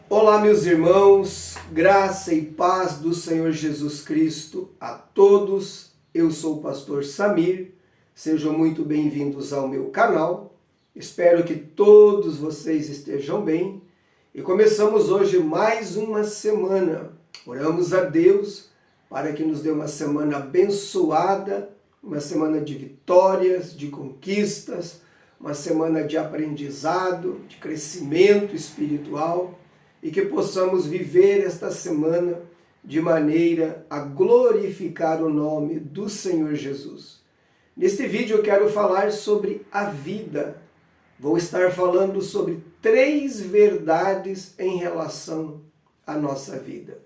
Olá, meus irmãos, graça e paz do Senhor Jesus Cristo a todos. Eu sou o pastor Samir, sejam muito bem-vindos ao meu canal. Espero que todos vocês estejam bem e começamos hoje mais uma semana. Oramos a Deus para que nos dê uma semana abençoada, uma semana de vitórias, de conquistas, uma semana de aprendizado, de crescimento espiritual, e que possamos viver esta semana de maneira a glorificar o nome do Senhor Jesus. Neste vídeo eu quero falar sobre a vida. Vou estar falando sobre 3 verdades em relação à nossa vida.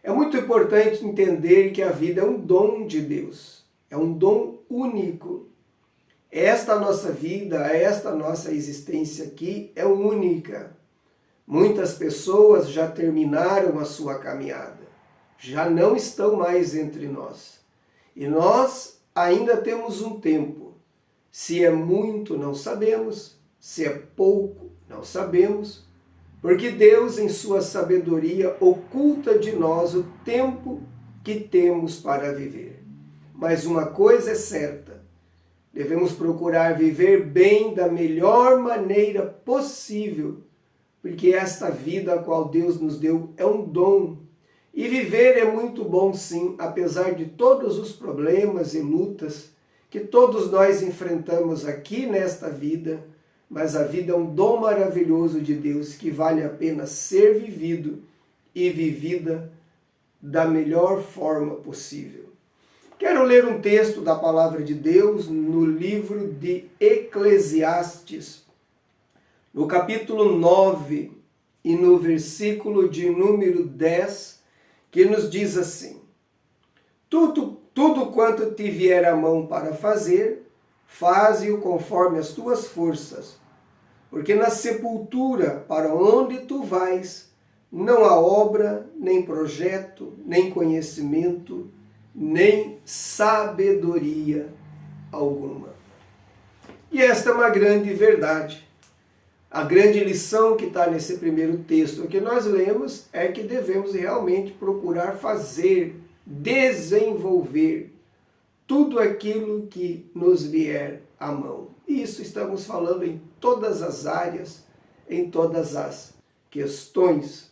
É muito importante entender que a vida é um dom de Deus, é um dom único. Esta nossa vida, esta nossa existência aqui é única. Muitas pessoas já terminaram a sua caminhada, já não estão mais entre nós. E nós ainda temos um tempo. Se é muito, não sabemos. Se é pouco, não sabemos. Porque Deus, em sua sabedoria, oculta de nós o tempo que temos para viver. Mas uma coisa é certa: devemos procurar viver bem da melhor maneira possível, porque esta vida a qual Deus nos deu é um dom. E viver é muito bom sim, apesar de todos os problemas e lutas que todos nós enfrentamos aqui nesta vida, mas a vida é um dom maravilhoso de Deus que vale a pena ser vivido e vivida da melhor forma possível. Quero ler um texto da palavra de Deus no livro de Eclesiastes, no capítulo 9 e no versículo de número 10, que nos diz assim: Tudo quanto te vier à mão para fazer, faze-o conforme as tuas forças, porque na sepultura para onde tu vais, não há obra, nem projeto, nem conhecimento, nem sabedoria alguma. E esta é uma grande verdade. A grande lição que está nesse primeiro texto que nós lemos é que devemos realmente procurar fazer, desenvolver tudo aquilo que nos vier à mão. Isso estamos falando em todas as áreas, em todas as questões.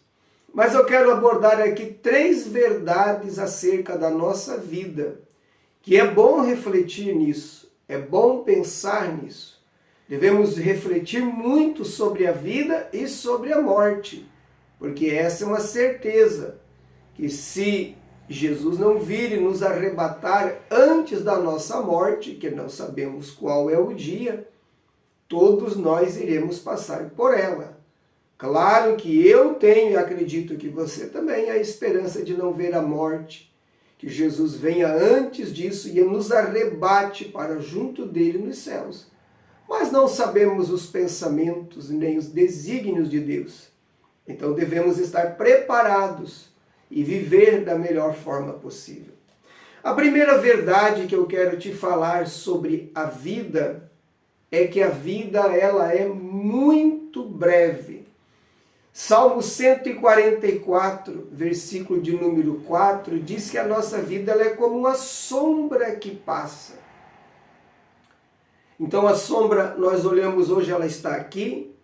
Mas eu quero abordar aqui 3 verdades acerca da nossa vida, que é bom refletir nisso, é bom pensar nisso. Devemos refletir muito sobre a vida e sobre a morte, porque essa é uma certeza, que se Jesus não vir e nos arrebatar antes da nossa morte, que não sabemos qual é o dia, todos nós iremos passar por ela. Claro que eu tenho e acredito que você também a esperança de não ver a morte, que Jesus venha antes disso e nos arrebate para junto dele nos céus. Mas não sabemos os pensamentos nem os desígnios de Deus. Então devemos estar preparados e viver da melhor forma possível. A primeira verdade que eu quero te falar sobre a vida é que a vida ela é muito breve. Salmo 144, versículo de número 4, diz que a nossa vida ela é como uma sombra que passa. Então a sombra, nós olhamos hoje, ela está aqui.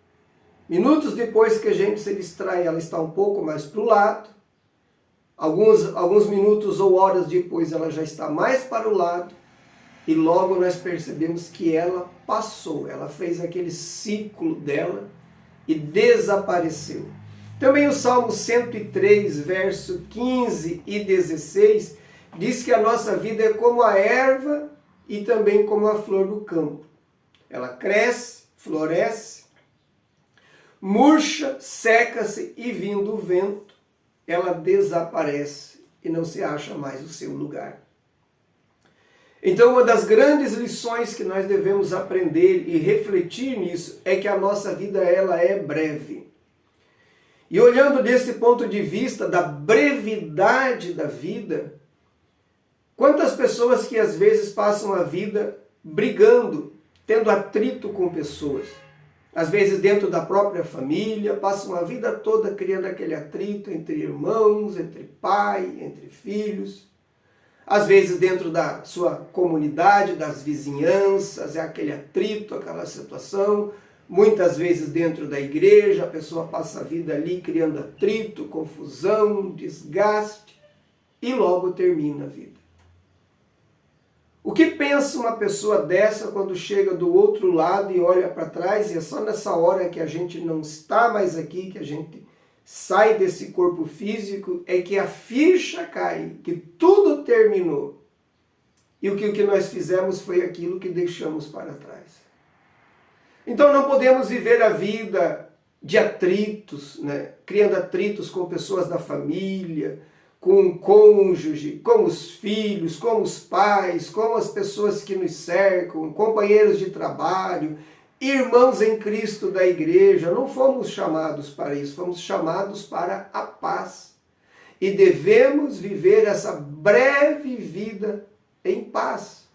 Minutos depois que a gente se distrai, ela está um pouco mais para o lado. Alguns minutos ou horas depois, ela já está mais para o lado. E logo nós percebemos que ela passou. Ela fez aquele ciclo dela e desapareceu. Também o Salmo 103, verso 15 e 16, diz que a nossa vida é como a erva e também como a flor do campo. Ela cresce, floresce, murcha, seca-se e vindo o vento, ela desaparece e não se acha mais o seu lugar. Então, uma das grandes lições que nós devemos aprender e refletir nisso é que a nossa vida ela é breve. E olhando desse ponto de vista da brevidade da vida, quantas pessoas que às vezes passam a vida brigando, tendo atrito com pessoas. às vezes dentro da própria família, passam a vida toda criando aquele atrito entre irmãos, entre pai, entre filhos. Às vezes dentro da sua comunidade, das vizinhanças, é aquele atrito, aquela situação. Muitas vezes dentro da igreja, a pessoa passa a vida ali criando atrito, confusão, desgaste e logo termina a vida. O que pensa uma pessoa dessa quando chega do outro lado e olha para trás e é só nessa hora que a gente não está mais aqui, que a gente sai desse corpo físico, é que a ficha cai, que tudo terminou. E o que nós fizemos foi aquilo que deixamos para trás. Então não podemos viver a vida de atritos, né? Criando atritos com pessoas da família, com o cônjuge, com os filhos, com os pais, com as pessoas que nos cercam, companheiros de trabalho, irmãos em Cristo da igreja. Não fomos chamados para isso, fomos chamados para a paz. E devemos viver essa breve vida em paz,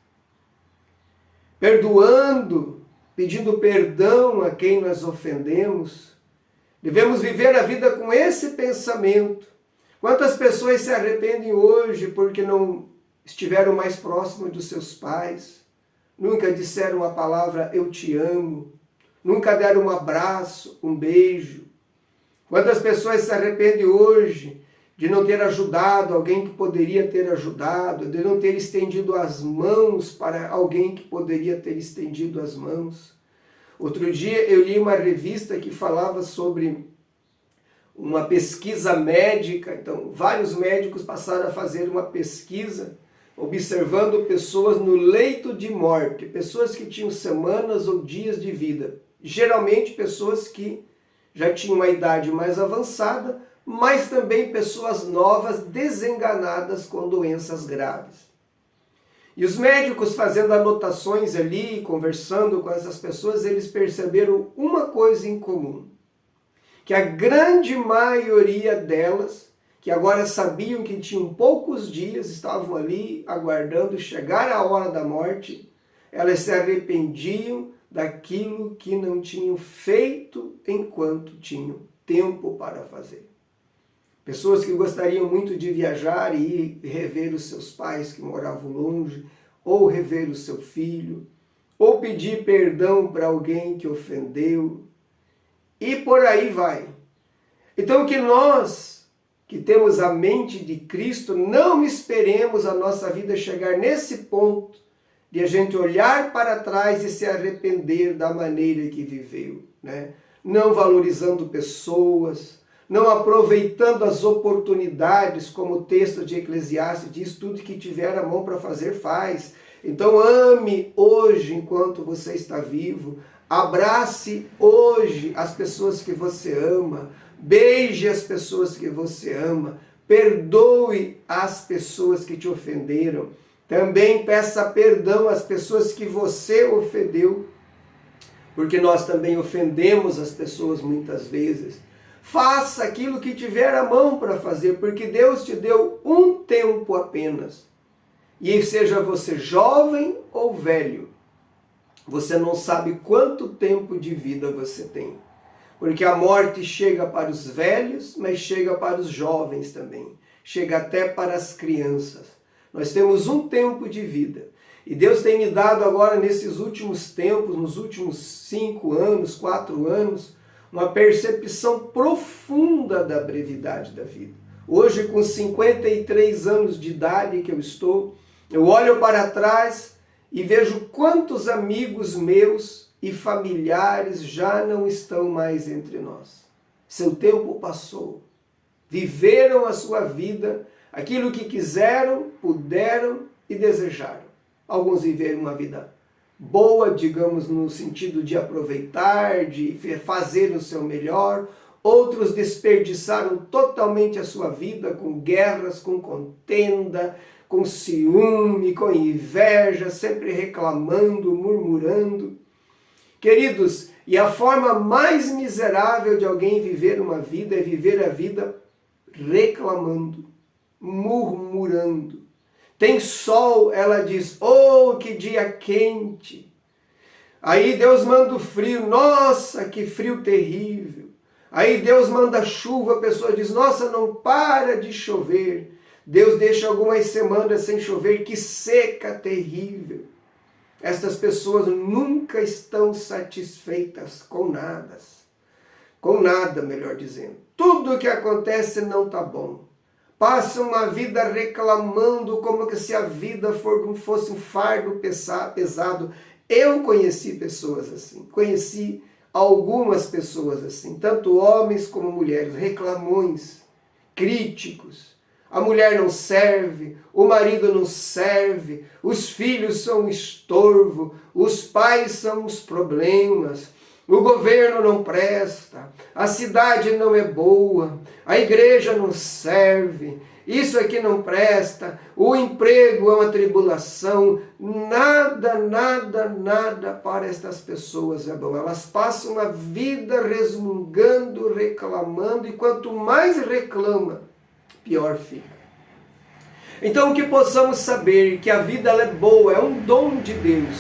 perdoando, pedindo perdão a quem nós ofendemos. Devemos viver a vida com esse pensamento. Quantas pessoas se arrependem hoje porque não estiveram mais próximos dos seus pais, nunca disseram a palavra eu te amo, nunca deram um abraço, um beijo. Quantas pessoas se arrependem hoje de não ter ajudado alguém que poderia ter ajudado, de não ter estendido as mãos para alguém que poderia ter estendido as mãos. Outro dia eu li uma revista que falava sobre uma pesquisa médica. Então, vários médicos passaram a fazer uma pesquisa observando pessoas no leito de morte, pessoas que tinham semanas ou dias de vida, geralmente pessoas que já tinham uma idade mais avançada, mas também pessoas novas, desenganadas com doenças graves. E os médicos fazendo anotações ali, conversando com essas pessoas, eles perceberam uma coisa em comum, que a grande maioria delas, que agora sabiam que tinham poucos dias, estavam ali aguardando chegar a hora da morte, elas se arrependiam daquilo que não tinham feito enquanto tinham tempo para fazer. Pessoas que gostariam muito de viajar e ir rever os seus pais que moravam longe, ou rever o seu filho, ou pedir perdão para alguém que ofendeu, e por aí vai. Então que nós, que temos a mente de Cristo, não esperemos a nossa vida chegar nesse ponto de a gente olhar para trás e se arrepender da maneira que viveu, né? Não valorizando pessoas, não aproveitando as oportunidades, como o texto de Eclesiastes diz, tudo que tiver a mão para fazer, faz. Então ame hoje enquanto você está vivo, abrace hoje as pessoas que você ama, beije as pessoas que você ama, perdoe as pessoas que te ofenderam, também peça perdão às pessoas que você ofendeu, porque nós também ofendemos as pessoas muitas vezes. Faça aquilo que tiver a mão para fazer, porque Deus te deu um tempo apenas. E seja você jovem ou velho, você não sabe quanto tempo de vida você tem. Porque a morte chega para os velhos, mas chega para os jovens também. Chega até para as crianças. Nós temos um tempo de vida. E Deus tem me dado agora, nesses últimos tempos, nos últimos 5 anos, 4 anos, uma percepção profunda da brevidade da vida. Hoje, com 53 anos de idade que eu estou, eu olho para trás e vejo quantos amigos meus e familiares já não estão mais entre nós. Seu tempo passou. Viveram a sua vida, aquilo que quiseram, puderam e desejaram. Alguns viveram uma vida boa, digamos, no sentido de aproveitar, de fazer o seu melhor. Outros desperdiçaram totalmente a sua vida com guerras, com contenda, com ciúme, com inveja, sempre reclamando, murmurando. Queridos, e a forma mais miserável de alguém viver uma vida é viver a vida reclamando, murmurando. Tem sol, ela diz, oh, que dia quente. Aí Deus manda o frio, nossa, que frio terrível. Aí Deus manda chuva, a pessoa diz, nossa, não para de chover. Deus deixa algumas semanas sem chover, que seca terrível. Estas pessoas nunca estão satisfeitas com nada. Com nada, melhor dizendo. Tudo o que acontece não está bom. Passam uma vida reclamando como que se a vida fosse um fardo pesado. Eu conheci pessoas assim, conheci algumas pessoas assim, tanto homens como mulheres, reclamões, críticos. A mulher não serve, o marido não serve, os filhos são um estorvo, os pais são os problemas, o governo não presta, a cidade não é boa, a igreja não serve, isso aqui não presta, o emprego é uma tribulação, nada para estas pessoas é bom. Elas passam a vida resmungando, reclamando, e quanto mais reclama, pior fica. Então que possamos saber que a vida ela é boa, é um dom de Deus,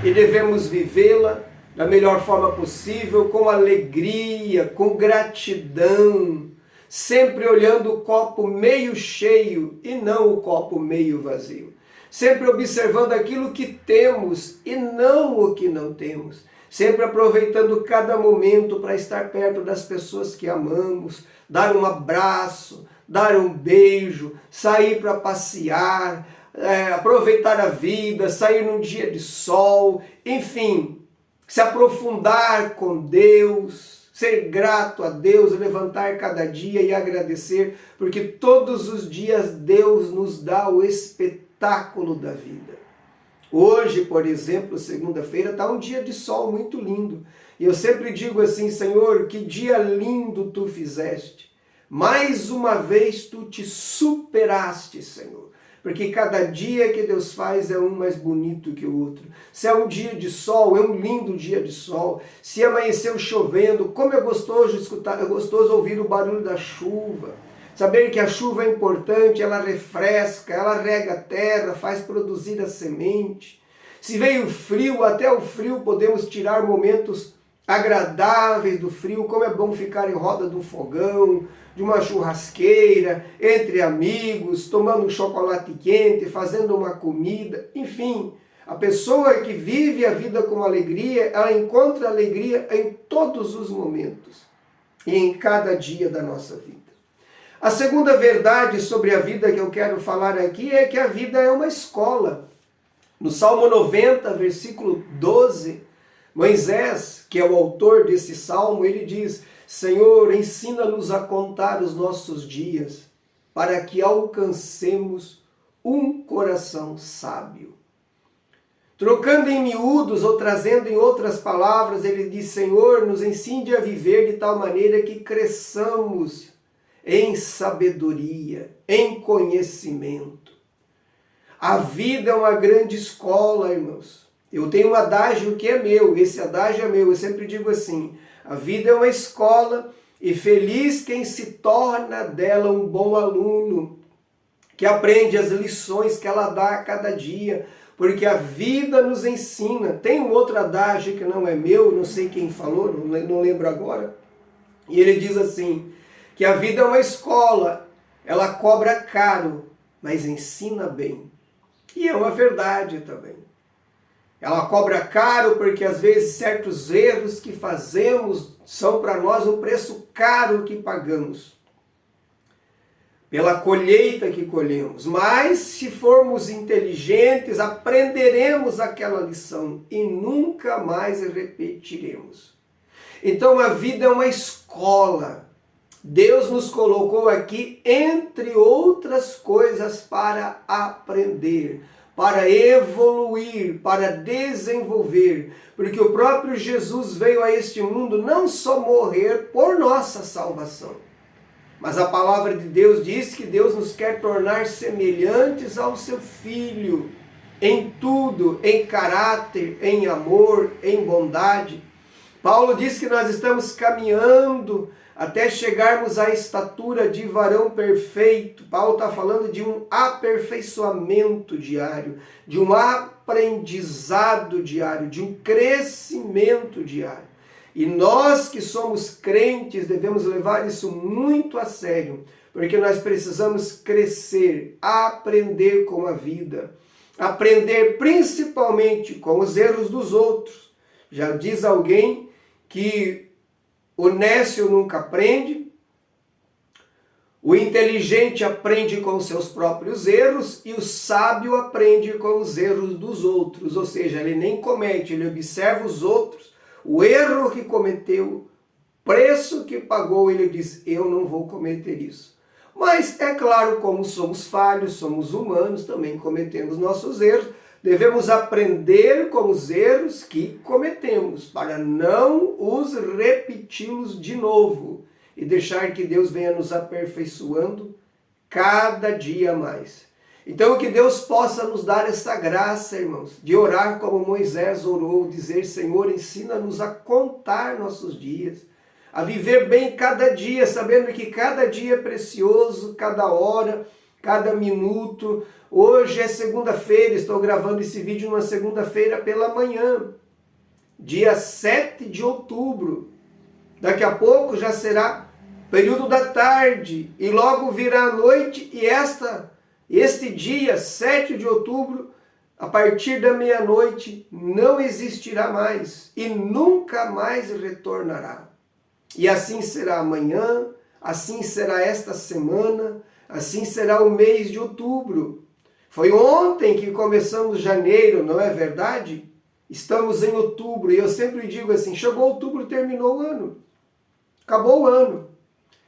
e devemos vivê-la da melhor forma possível, com alegria, com gratidão, sempre olhando o copo meio cheio e não o copo meio vazio. Sempre observando aquilo que temos e não o que não temos. Sempre aproveitando cada momento para estar perto das pessoas que amamos, dar um abraço, dar um beijo, sair para passear, aproveitar a vida, sair num dia de sol, enfim, se aprofundar com Deus, ser grato a Deus, levantar cada dia e agradecer, porque todos os dias Deus nos dá o espetáculo da vida. Hoje, por exemplo, segunda-feira, está um dia de sol muito lindo. E eu sempre digo assim, Senhor, que dia lindo Tu fizeste. Mais uma vez Tu te superaste, Senhor. Porque cada dia que Deus faz é um mais bonito que o outro. Se é um dia de sol, é um lindo dia de sol. Se amanheceu chovendo, como é gostoso escutar, é gostoso ouvir o barulho da chuva. Saber que a chuva é importante, ela refresca, ela rega a terra, faz produzir a semente. Se veio frio, até o frio podemos tirar momentos agradáveis do frio, como é bom ficar em roda do fogão, de uma churrasqueira, entre amigos, tomando um chocolate quente, fazendo uma comida, enfim. A pessoa que vive a vida com alegria, ela encontra alegria em todos os momentos e em cada dia da nossa vida. A segunda verdade sobre a vida que eu quero falar aqui é que a vida é uma escola. No Salmo 90, versículo 12, Moisés, que é o autor desse salmo, ele diz: Senhor, ensina-nos a contar os nossos dias, para que alcancemos um coração sábio. Trocando em miúdos ou trazendo em outras palavras, ele diz: Senhor, nos ensine a viver de tal maneira que cresçamos em sabedoria, em conhecimento. A vida é uma grande escola, irmãos. Eu tenho um adágio que é meu, esse adágio é meu, eu sempre digo assim: a vida é uma escola e feliz quem se torna dela um bom aluno, que aprende as lições que ela dá a cada dia, porque a vida nos ensina. Tem um outro adágio que não é meu, não sei quem falou, não lembro agora, e ele diz assim, que a vida é uma escola, ela cobra caro, mas ensina bem. E é uma verdade também. Ela cobra caro porque às vezes certos erros que fazemos são para nós um preço caro que pagamos, pela colheita que colhemos. Mas se formos inteligentes, aprenderemos aquela lição e nunca mais repetiremos. Então a vida é uma escola. Deus nos colocou aqui, entre outras coisas, para aprender, para evoluir, para desenvolver, porque o próprio Jesus veio a este mundo não só morrer por nossa salvação, mas a palavra de Deus diz que Deus nos quer tornar semelhantes ao seu Filho, em tudo, em caráter, em amor, em bondade. Paulo diz que nós estamos caminhando até chegarmos à estatura de varão perfeito. Paulo está falando de um aperfeiçoamento diário, de um aprendizado diário, de um crescimento diário. E nós que somos crentes devemos levar isso muito a sério, porque nós precisamos crescer, aprender com a vida, aprender principalmente com os erros dos outros. Já diz alguém que o nécio nunca aprende, o inteligente aprende com os seus próprios erros e o sábio aprende com os erros dos outros. Ou seja, ele nem comete, ele observa os outros, o erro que cometeu, preço que pagou, ele diz, eu não vou cometer isso. Mas é claro, como somos falhos, somos humanos, também cometemos nossos erros, devemos aprender com os erros que cometemos, para não os repeti-los de novo e deixar que Deus venha nos aperfeiçoando cada dia mais. Então que Deus possa nos dar essa graça, irmãos, de orar como Moisés orou, dizer, Senhor, ensina-nos a contar nossos dias, a viver bem cada dia, sabendo que cada dia é precioso, cada hora, cada minuto. Hoje é segunda-feira, estou gravando esse vídeo numa segunda-feira pela manhã, dia 7 de outubro. Daqui a pouco já será período da tarde e logo virá a noite e este dia, 7 de outubro, a partir da meia-noite, não existirá mais e nunca mais retornará. E assim será amanhã, assim será esta semana, assim será o mês de outubro. Foi ontem que começamos janeiro, não é verdade? Estamos em outubro e eu sempre digo assim, chegou outubro, terminou o ano. Acabou o ano.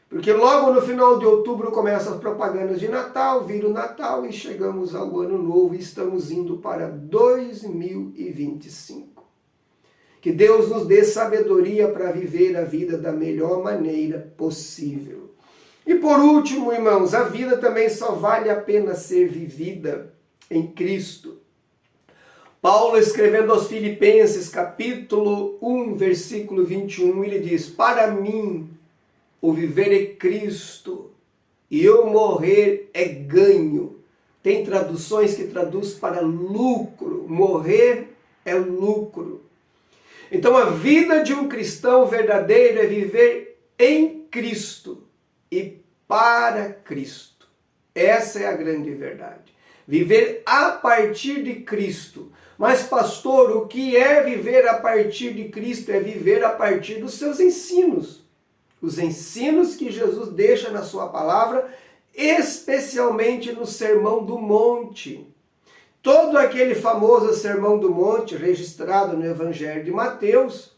Porque logo no final de outubro começam as propagandas de Natal, vira o Natal e chegamos ao ano novo e estamos indo para 2025. Que Deus nos dê sabedoria para viver a vida da melhor maneira possível. E por último, irmãos, a vida também só vale a pena ser vivida em Cristo. Paulo, escrevendo aos Filipenses, capítulo 1, versículo 21, ele diz, para mim, o viver é Cristo e eu morrer é ganho. Tem traduções que traduz para lucro. Morrer é lucro. Então a vida de um cristão verdadeiro é viver em Cristo e para Cristo. Essa é a grande verdade. Viver a partir de Cristo. Mas pastor, o que é viver a partir de Cristo? É viver a partir dos seus ensinos. Os ensinos que Jesus deixa na sua palavra, especialmente no Sermão do Monte. Todo aquele famoso Sermão do Monte, registrado no Evangelho de Mateus,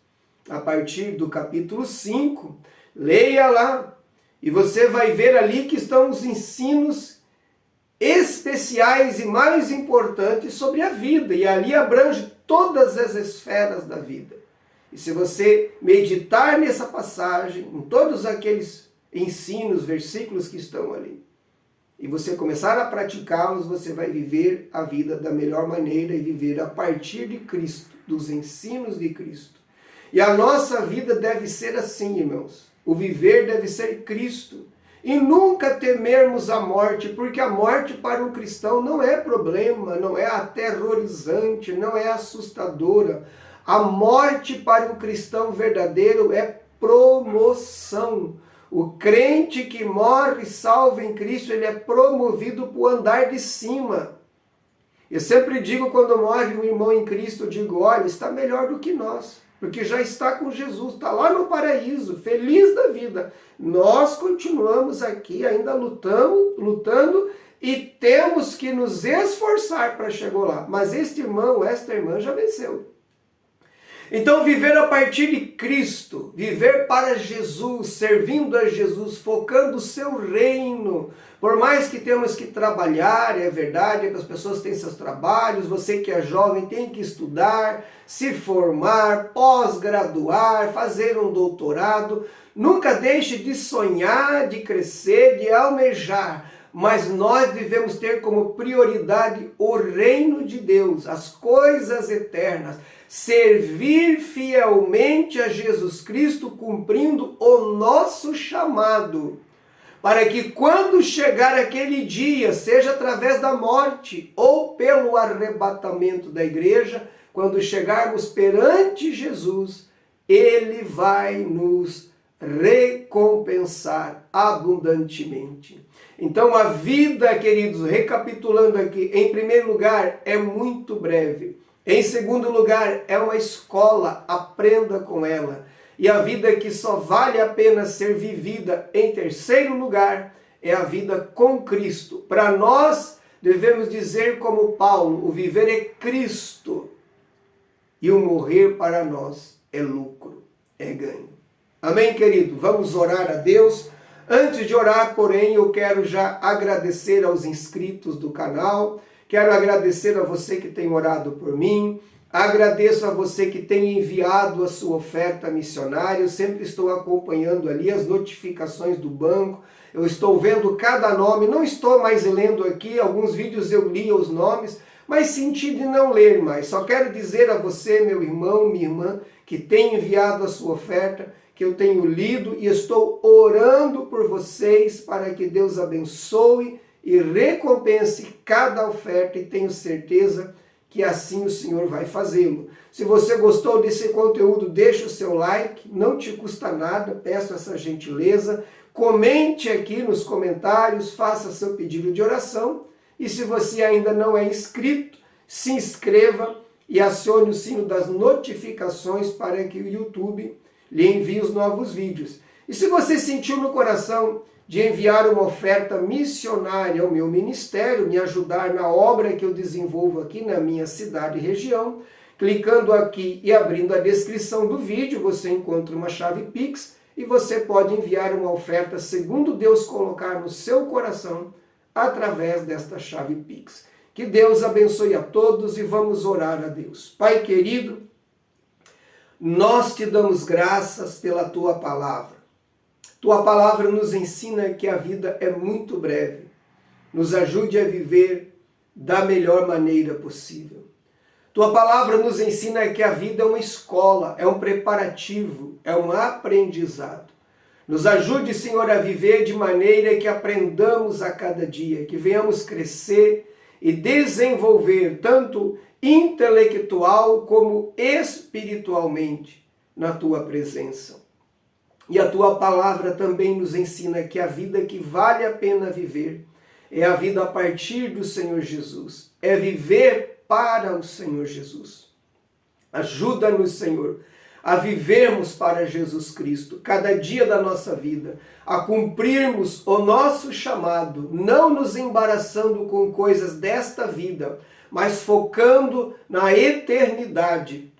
a partir do capítulo 5, leia lá, e você vai ver ali que estão os ensinos especiais e mais importantes sobre a vida, e ali abrange todas as esferas da vida. E se você meditar nessa passagem, em todos aqueles ensinos, versículos que estão ali, e você começar a praticá-los, você vai viver a vida da melhor maneira e viver a partir de Cristo, dos ensinos de Cristo. E a nossa vida deve ser assim, irmãos. O viver deve ser Cristo. E nunca temermos a morte, porque a morte para um cristão não é problema, não é aterrorizante, não é assustadora. A morte para um cristão verdadeiro é promoção. O crente que morre salvo em Cristo, ele é promovido para o andar de cima. Eu sempre digo, quando morre um irmão em Cristo, eu digo, olha, está melhor do que nós, porque já está com Jesus, está lá no paraíso, feliz da vida. Nós continuamos aqui ainda lutando e temos que nos esforçar para chegar lá. Mas este irmão, esta irmã já venceu. Então, viver a partir de Cristo, viver para Jesus, servindo a Jesus, focando o seu reino. Por mais que temos que trabalhar, é verdade, as pessoas têm seus trabalhos, você que é jovem tem que estudar, se formar, pós-graduar, fazer um doutorado. Nunca deixe de sonhar, de crescer, de almejar. Mas nós devemos ter como prioridade o reino de Deus, as coisas eternas. servir fielmente a Jesus Cristo, cumprindo o nosso chamado, para que quando chegar aquele dia, seja através da morte ou pelo arrebatamento da igreja, quando chegarmos perante Jesus, Ele vai nos recompensar abundantemente. Então a vida, queridos, recapitulando aqui, em primeiro lugar, é muito breve. Em segundo lugar, é uma escola, aprenda com ela. E a vida que só vale a pena ser vivida, em terceiro lugar, é a vida com Cristo. Para nós, devemos dizer como Paulo, o viver é Cristo e o morrer para nós é lucro, é ganho. Amém, querido? Vamos orar a Deus. Antes de orar, porém, eu quero já agradecer aos inscritos do canal, quero agradecer a você que tem orado por mim, agradeço a você que tem enviado a sua oferta missionária, eu sempre estou acompanhando ali as notificações do banco, eu estou vendo cada nome, não estou mais lendo aqui, alguns vídeos eu li os nomes, mas senti de não ler mais. Só quero dizer a você, meu irmão, minha irmã, que tem enviado a sua oferta, que eu tenho lido e estou orando por vocês para que Deus abençoe e recompense cada oferta, e tenho certeza que assim o Senhor vai fazê-lo. Se você gostou desse conteúdo, deixa o seu like, não te custa nada, peço essa gentileza. Comente aqui nos comentários, faça seu pedido de oração. E se você ainda não é inscrito, se inscreva e acione o sino das notificações para que o YouTube lhe envie os novos vídeos. E se você sentiu no coração de enviar uma oferta missionária ao meu ministério, me ajudar na obra que eu desenvolvo aqui na minha cidade e região, clicando aqui e abrindo a descrição do vídeo, você encontra uma chave Pix e você pode enviar uma oferta segundo Deus colocar no seu coração através desta chave Pix. Que Deus abençoe a todos e vamos orar a Deus. Pai querido, nós te damos graças pela tua palavra. Tua palavra nos ensina que a vida é muito breve. Nos ajude a viver da melhor maneira possível. Tua palavra nos ensina que a vida é uma escola, é um preparativo, é um aprendizado. Nos ajude, Senhor, a viver de maneira que aprendamos a cada dia, que venhamos crescer e desenvolver tanto intelectual como espiritualmente na tua presença. E a tua palavra também nos ensina que a vida que vale a pena viver é a vida a partir do Senhor Jesus, é viver para o Senhor Jesus. Ajuda-nos, Senhor, a vivermos para Jesus Cristo, cada dia da nossa vida, a cumprirmos o nosso chamado, não nos embaraçando com coisas desta vida, mas focando na eternidade,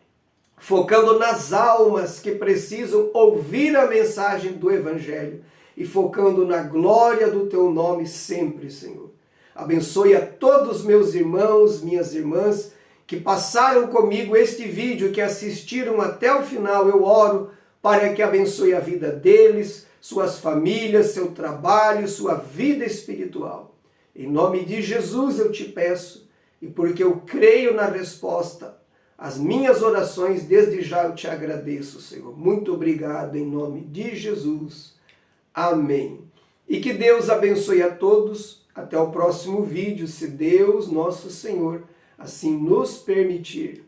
focando nas almas que precisam ouvir a mensagem do Evangelho e focando na glória do teu nome sempre, Senhor. Abençoe a todos meus irmãos, minhas irmãs, que passaram comigo este vídeo, que assistiram até o final. Eu oro para que abençoe a vida deles, suas famílias, seu trabalho, sua vida espiritual. Em nome de Jesus eu te peço, e porque eu creio na resposta às minhas orações, desde já eu te agradeço, Senhor. Muito obrigado em nome de Jesus. Amém. E que Deus abençoe a todos. Até o próximo vídeo, se Deus, nosso Senhor, assim nos permitir.